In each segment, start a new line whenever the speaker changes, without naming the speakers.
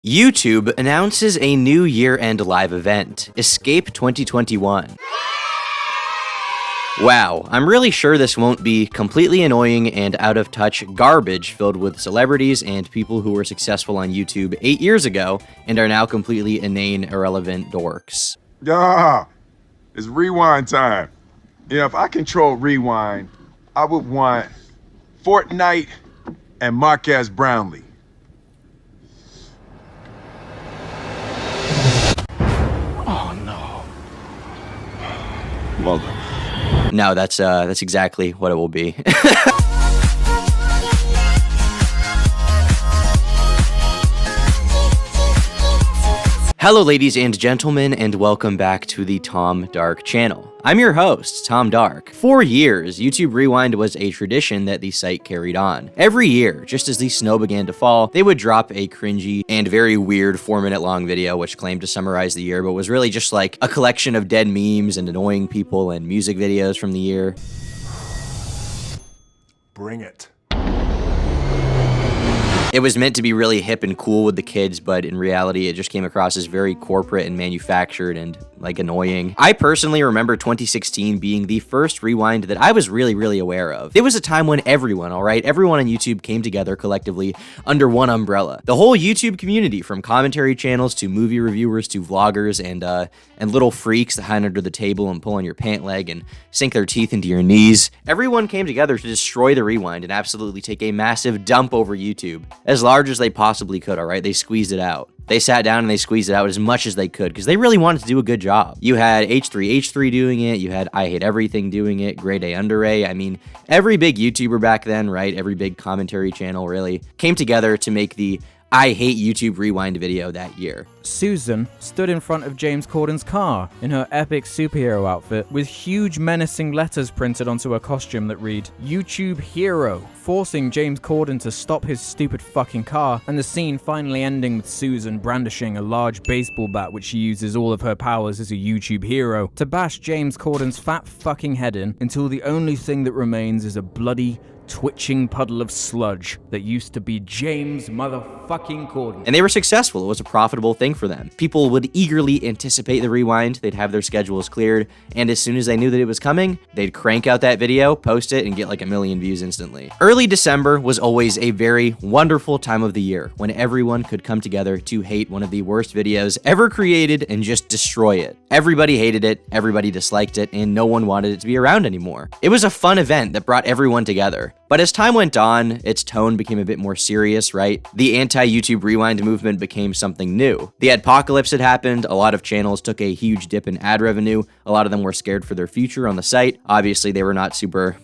YouTube announces a new year-end live event, Escape 2021. Wow, I'm really sure this won't be completely annoying and out-of-touch garbage filled with celebrities and people who were successful on YouTube 8 years ago and are now completely inane, irrelevant dorks.
Yeah, it's rewind time. Yeah, if I controlled rewind, I would want Fortnite and Marquez Brownlee. Oh no. Mother.
No, that's exactly what it will be. Hello ladies and gentlemen, and welcome back to the Tom Dark channel. I'm your host, Tom Dark. For years, YouTube Rewind was a tradition that the site carried on. Every year, just as the snow began to fall, they would drop a cringy and very weird 4-minute long video which claimed to summarize the year, but was really just like a collection of dead memes and annoying people and music videos from the year.
Bring it.
It was meant to be really hip and cool with the kids, but in reality, it just came across as very corporate and manufactured and, like, annoying. I personally remember 2016 being the first Rewind that I was really aware of. It was a time when everyone on YouTube came together collectively under one umbrella. The whole YouTube community, from commentary channels to movie reviewers to vloggers and little freaks that hide under the table and pull on your pant leg and sink their teeth into your knees. Everyone came together to destroy the Rewind and absolutely take a massive dump over YouTube. As large as they possibly could, alright? They squeezed it out. They sat down and they squeezed it out as much as they could because they really wanted to do a good job. You had H3H3 doing it, you had I Hate Everything doing it, Grade A Under A. I mean, every big YouTuber back then, right? Every big commentary channel really came together to make the I Hate YouTube Rewind video that year.
Susan stood in front of James Corden's car in her epic superhero outfit with huge menacing letters printed onto her costume that read, YouTube Hero, forcing James Corden to stop his stupid fucking car, and the scene finally ending with Susan brandishing a large baseball bat which she uses all of her powers as a YouTube hero to bash James Corden's fat fucking head in until the only thing that remains is a bloody twitching puddle of sludge that used to be James motherfucking Corden.
And they were successful. It was a profitable thing for them. People would eagerly anticipate the Rewind. They'd have their schedules cleared, and as soon as they knew that it was coming, they'd crank out that video, post it, and get like 1 million views instantly. Early December was always a very wonderful time of the year when everyone could come together to hate one of the worst videos ever created and just destroy it. Everybody hated it, everybody disliked it, and no one wanted it to be around anymore. It was a fun event that brought everyone together. But as time went on, its tone became a bit more serious, right? The anti-YouTube Rewind movement became something new. The adpocalypse had happened, a lot of channels took a huge dip in ad revenue, a lot of them were scared for their future on the site. Obviously, they were not super,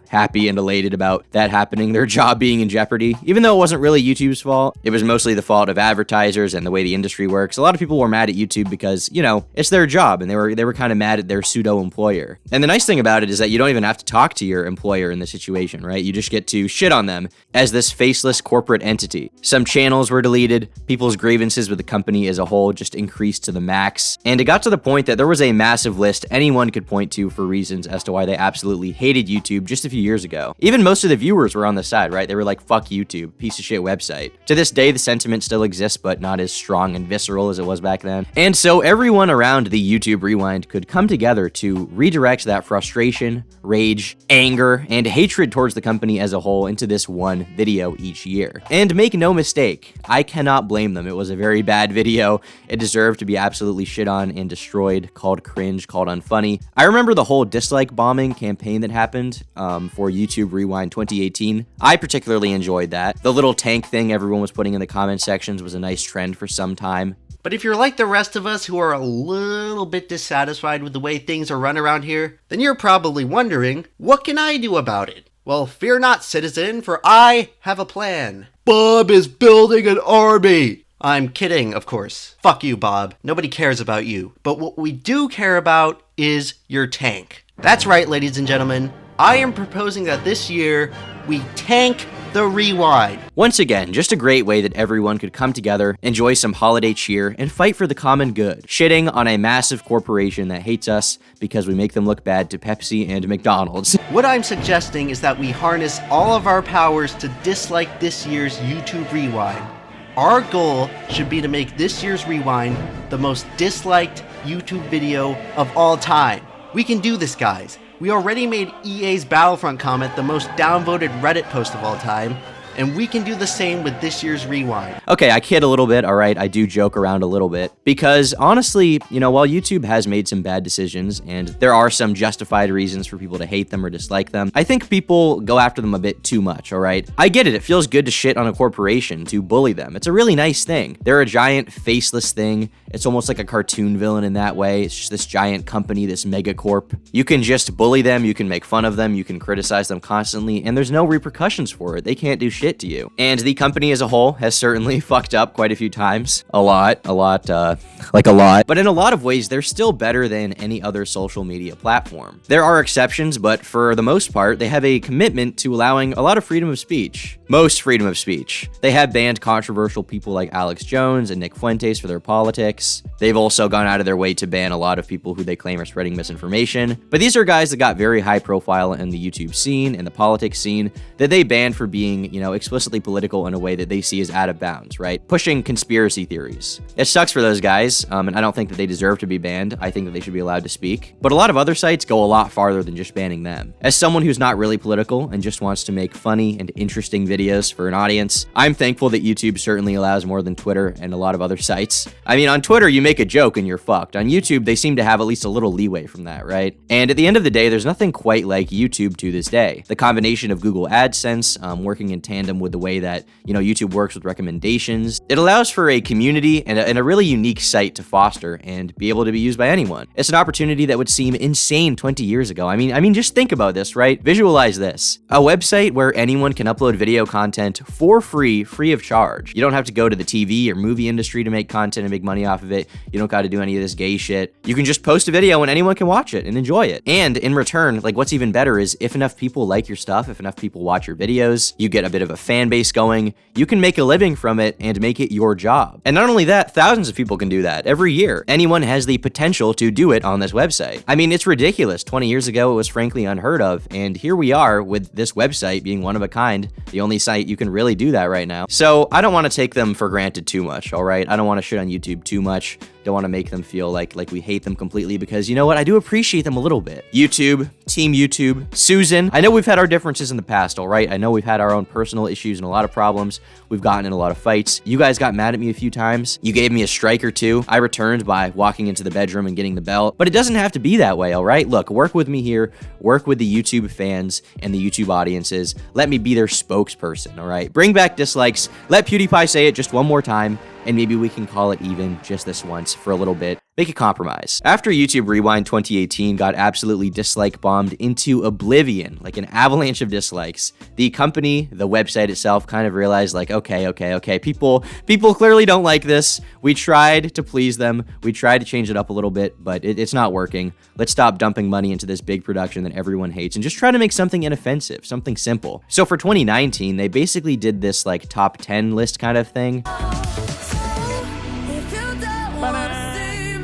happy and elated about that happening, their job being in jeopardy. Even though it wasn't really YouTube's fault, it was mostly the fault of advertisers and the way the industry works. A lot of people were mad at YouTube because, it's their job, and they were kind of mad at their pseudo-employer. And the nice thing about it is that you don't even have to talk to your employer in this situation, right? You just get to shit on them as this faceless corporate entity. Some channels were deleted, people's grievances with the company as a whole just increased to the max, and it got to the point that there was a massive list anyone could point to for reasons as to why they absolutely hated YouTube just a few years ago. Even most of the viewers were on the side, right? They were like, fuck YouTube, piece of shit website. To this day, the sentiment still exists, but not as strong and visceral as it was back then. And so everyone around the YouTube Rewind could come together to redirect that frustration, rage, anger, and hatred towards the company as a whole into this one video each year. And make no mistake, I cannot blame them. It was a very bad video. It deserved to be absolutely shit on and destroyed, called cringe, called unfunny. I remember the whole dislike bombing campaign that happened for YouTube Rewind 2018. I particularly enjoyed that. The little tank thing everyone was putting in the comment sections was a nice trend for some time.
But if you're like the rest of us who are a little bit dissatisfied with the way things are run around here, then you're probably wondering, what can I do about it? Well, fear not, citizen, for I have a plan. Bob is building an army! I'm kidding, of course. Fuck you, Bob. Nobody cares about you. But what we do care about is your tank. That's right, ladies and gentlemen. I am proposing that this year, we tank the Rewind.
Once again, just a great way that everyone could come together, enjoy some holiday cheer, and fight for the common good, shitting on a massive corporation that hates us because we make them look bad to Pepsi and McDonald's.
What I'm suggesting is that we harness all of our powers to dislike this year's YouTube Rewind. Our goal should be to make this year's Rewind the most disliked YouTube video of all time. We can do this, guys. We already made EA's Battlefront comment the most downvoted Reddit post of all time, and we can do the same with this year's Rewind.
Okay, I kid a little bit, all right? I do joke around a little bit because honestly, while YouTube has made some bad decisions and there are some justified reasons for people to hate them or dislike them, I think people go after them a bit too much, all right? I get it. It feels good to shit on a corporation, to bully them. It's a really nice thing. They're a giant faceless thing. It's almost like a cartoon villain in that way. It's just this giant company, this megacorp. You can just bully them, you can make fun of them, you can criticize them constantly, and there's no repercussions for it. They can't do shit to you. And the company as a whole has certainly fucked up quite a few times. A lot. But in a lot of ways, they're still better than any other social media platform. There are exceptions, but for the most part, they have a commitment to allowing a lot of freedom of speech. Most freedom of speech. They have banned controversial people like Alex Jones and Nick Fuentes for their politics. They've also gone out of their way to ban a lot of people who they claim are spreading misinformation. But these are guys that got very high profile in the YouTube scene and the politics scene that they banned for being, explicitly political in a way that they see as out of bounds, right? Pushing conspiracy theories. It sucks for those guys, and I don't think that they deserve to be banned. I think that they should be allowed to speak. But a lot of other sites go a lot farther than just banning them. As someone who's not really political and just wants to make funny and interesting videos for an audience, I'm thankful that YouTube certainly allows more than Twitter and a lot of other sites. I mean, on Twitter, you make a joke and you're fucked. On YouTube, they seem to have at least a little leeway from that, right? And at the end of the day, there's nothing quite like YouTube to this day. The combination of Google AdSense, working in tandem with the way that, YouTube works with recommendations, it allows for a community and a really unique site to foster and be able to be used by anyone. It's an opportunity that would seem insane 20 years ago. I mean, just think about this, right? Visualize this. A website where anyone can upload video content for free of charge. You don't have to go to the TV or movie industry to make content and make money off of it. You don't got to do any of this gay shit. You can just post a video and anyone can watch it and enjoy it. And in return, what's even better is if enough people like your stuff, if enough people watch your videos, you get a bit of a fan base going, you can make a living from it and make it your job. And not only that, thousands of people can do that every year. Anyone has the potential to do it on this website. I mean, it's ridiculous. 20 years ago, it was frankly unheard of. And here we are with this website being one of a kind, the only site you can really do that right now. So I don't want to take them for granted too much, all right? I don't want to shit on YouTube too much. Don't want to make them feel like we hate them completely because you know what? I do appreciate them a little bit. YouTube, Team YouTube, Susan. I know we've had our differences in the past, all right? I know we've had our own personal issues and a lot of problems. We've gotten in a lot of fights. You guys got mad at me a few times. You gave me a strike or two. I returned by walking into the bedroom and getting the belt. But it doesn't have to be that way, all right? Look, work with me here. Work with the YouTube fans and the YouTube audiences. Let me be their spokesperson, all right? Bring back dislikes. Let PewDiePie say it just one more time. And maybe we can call it even just this once for a little bit. Make a compromise. After YouTube Rewind 2018 got absolutely dislike bombed into oblivion, like an avalanche of dislikes, the company, the website itself kind of realized okay, people clearly don't like this. We tried to please them. We tried to change it up a little bit, but it's not working. Let's stop dumping money into this big production that everyone hates and just try to make something inoffensive, something simple. So for 2019, they basically did this top 10 list kind of thing.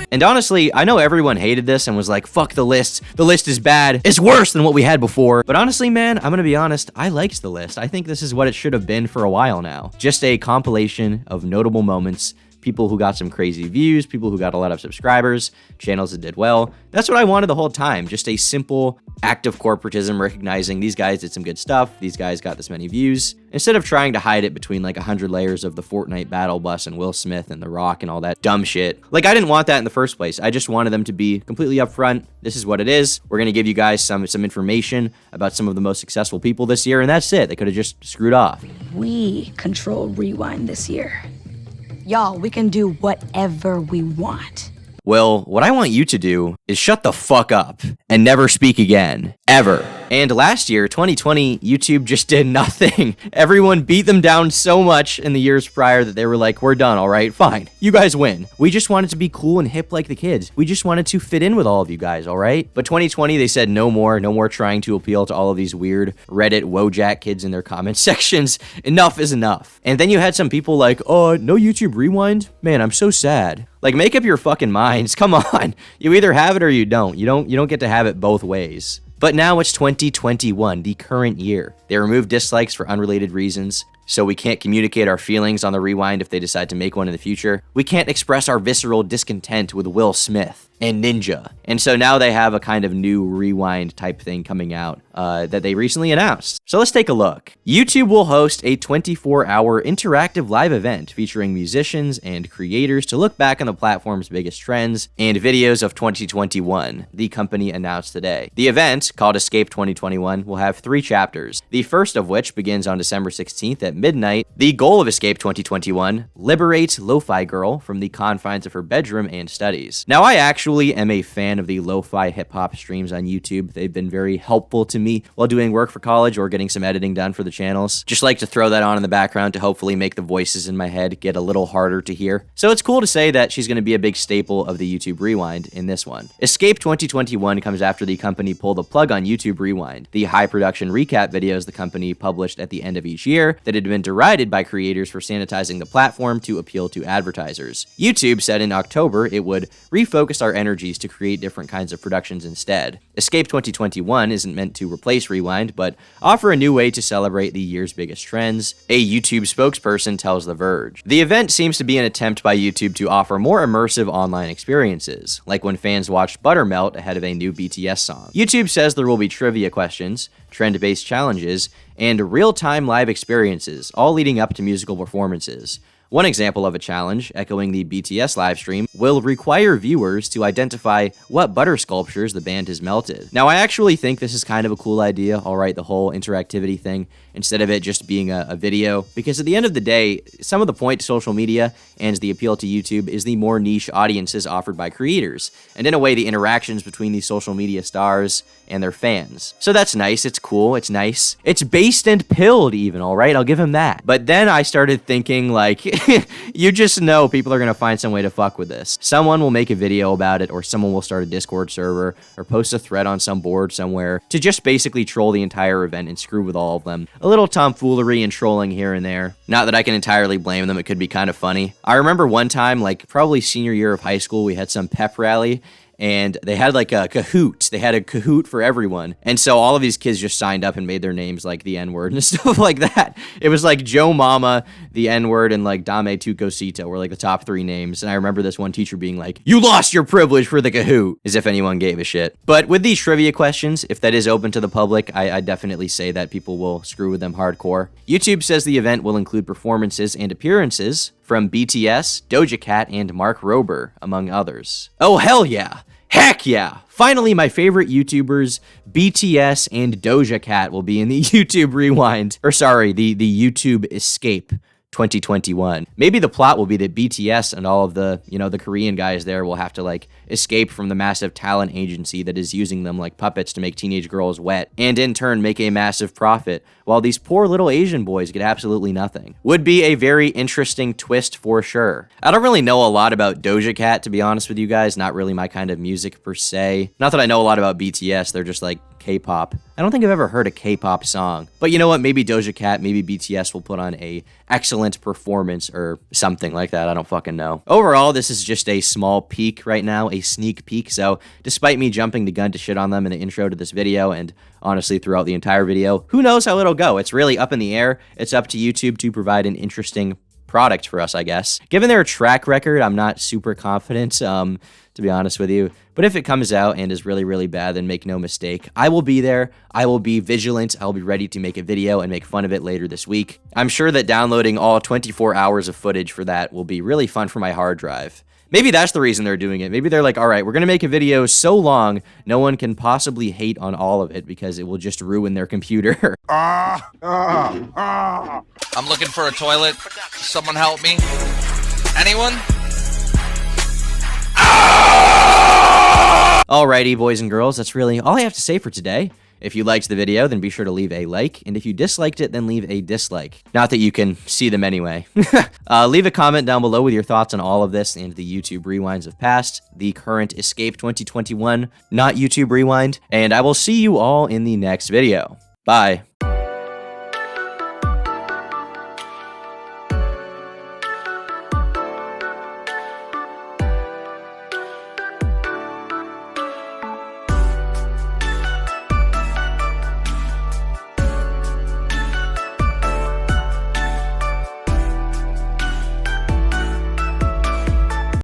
And honestly, I know everyone hated this and was like, fuck the list. The list is bad. It's worse than what we had before. But honestly, man, I'm gonna be honest, I liked the list. I think this is what it should have been for a while now. Just a compilation of notable moments, people who got some crazy views, people who got a lot of subscribers, channels that did well. That's what I wanted the whole time. Just a simple act of corporatism, recognizing these guys did some good stuff, these guys got this many views, instead of trying to hide it between 100 layers of the Fortnite battle bus and Will Smith and The Rock and all that dumb shit. I didn't want that in the first place. I just wanted them to be completely upfront. This is what it is. We're gonna give you guys some information about some of the most successful people this year, and that's it. They could have just screwed off.
We control Rewind this year. Y'all, we can do whatever we want.
Well, what I want you to do is shut the fuck up and never speak again, ever. And last year, 2020, YouTube just did nothing. Everyone beat them down so much in the years prior that they were like, we're done, all right, fine. You guys win. We just wanted to be cool and hip like the kids. We just wanted to fit in with all of you guys, all right? But 2020, they said no more trying to appeal to all of these weird Reddit Wojak kids in their comment sections. Enough is enough. And then you had some people like, oh, no YouTube Rewind? Man, I'm so sad. Make up your fucking minds. Come on. You either have it or you don't. You don't get to have it both ways. But now it's 2021, the current year. They removed dislikes for unrelated reasons. so we can't communicate our feelings on the Rewind if they decide to make one in the future. We can't express our visceral discontent with Will Smith and Ninja. And so now they have a kind of new Rewind type thing coming out that they recently announced. So let's take a look. YouTube will host a 24-hour interactive live event featuring musicians and creators to look back on the platform's biggest trends and videos of 2021, the company announced today. The event, called Escape 2021, will have 3 chapters, the first of which begins on December 16th at midnight. The goal of Escape 2021, liberate Lo-Fi Girl from the confines of her bedroom and studies. Now, I actually am a fan of the lo-fi hip-hop streams on YouTube. They've been very helpful to me while doing work for college or getting some editing done for the channels. Just like to throw that on in the background to hopefully make the voices in my head get a little harder to hear. So it's cool to say that she's going to be a big staple of the YouTube Rewind in this one. Escape 2021 comes after the company pulled the plug on YouTube Rewind, the high production recap videos the company published at the end of each year that had been derided by creators for sanitizing the platform to appeal to advertisers. YouTube said in October it would refocus our energies to create different kinds of productions instead. Escape 2021 isn't meant to replace Rewind, but offer a new way to celebrate the year's biggest trends, a YouTube spokesperson tells The Verge. The event seems to be an attempt by YouTube to offer more immersive online experiences, like when fans watched Buttermelt ahead of a new BTS song. YouTube says there will be trivia questions, trend-based challenges, and real-time live experiences, all leading up to musical performances. One example of a challenge, echoing the BTS livestream, will require viewers to identify what butter sculptures the band has melted. Now, I actually think this is kind of a cool idea, alright, the whole interactivity thing, instead of it just being a video, because at the end of the day, some of the point to social media and the appeal to YouTube is the more niche audiences offered by creators, and in a way, the interactions between these social media stars and their fans. So that's nice, it's cool, it's nice. It's based and pilled even, alright, I'll give him that. But then I started thinking, like, you just know people are gonna find some way to fuck with this. Someone will make a video about it, or someone will start a Discord server, or post a thread on some board somewhere to just basically troll the entire event and screw with all of them. A little tomfoolery and trolling here and there. Not that I can entirely blame them, it could be kind of funny. I remember one time, like probably senior year of high school, we had some pep rally, and they had like a Kahoot. They had a Kahoot for everyone. And so all of these kids just signed up and made their names like the N-word and stuff like that. It was like Joe Mama, the N-word, and like Dame Tucosita were like the top 3 names. And I remember this one teacher being like, "You lost your privilege for the Kahoot," as if anyone gave a shit. But with these trivia questions, if that is open to the public, I definitely say that people will screw with them hardcore. YouTube says the event will include performances and appearances from BTS, Doja Cat, and Mark Rober, among others. Oh, hell yeah! Heck yeah! Finally, my favorite YouTubers, BTS and Doja Cat, will be in the YouTube Rewind. Or sorry, the YouTube Escape 2021. Maybe the plot will be that BTS and all of the, the Korean guys there will have to, like, escape from the massive talent agency that is using them like puppets to make teenage girls wet, and in turn make a massive profit, while these poor little Asian boys get absolutely nothing. Would be a very interesting twist for sure. I don't really know a lot about Doja Cat, to be honest with you guys, not really my kind of music per se. Not that I know a lot about BTS, they're just like K-pop. I don't think I've ever heard a K-pop song. But you know what? Maybe Doja Cat, maybe BTS will put on a excellent performance or something like that. I don't fucking know. Overall, this is just a small peek right now, a sneak peek. So despite me jumping the gun to shit on them in the intro to this video, and honestly throughout the entire video, who knows how it'll go? It's really up in the air. It's up to YouTube to provide an interesting product for us, I guess. Given their track record, I'm not super confident, to be honest with you. But if it comes out and is really, really bad, then make no mistake, I will be there. I will be vigilant. I'll be ready to make a video and make fun of it later this week. I'm sure that downloading all 24 hours of footage for that will be really fun for my hard drive. Maybe that's the reason they're doing it. Maybe they're like, all right, we're going to make a video so long, no one can possibly hate on all of it because it will just ruin their computer.
I'm looking for a toilet. Someone help me. Anyone?
Alrighty, boys and girls, that's really all I have to say for today. If you liked the video, then be sure to leave a like, and if you disliked it, then leave a dislike. Not that you can see them anyway. Leave a comment down below with your thoughts on all of this and the YouTube Rewinds of past, the current Escape 2021, not YouTube Rewind, and I will see you all in the next video. Bye.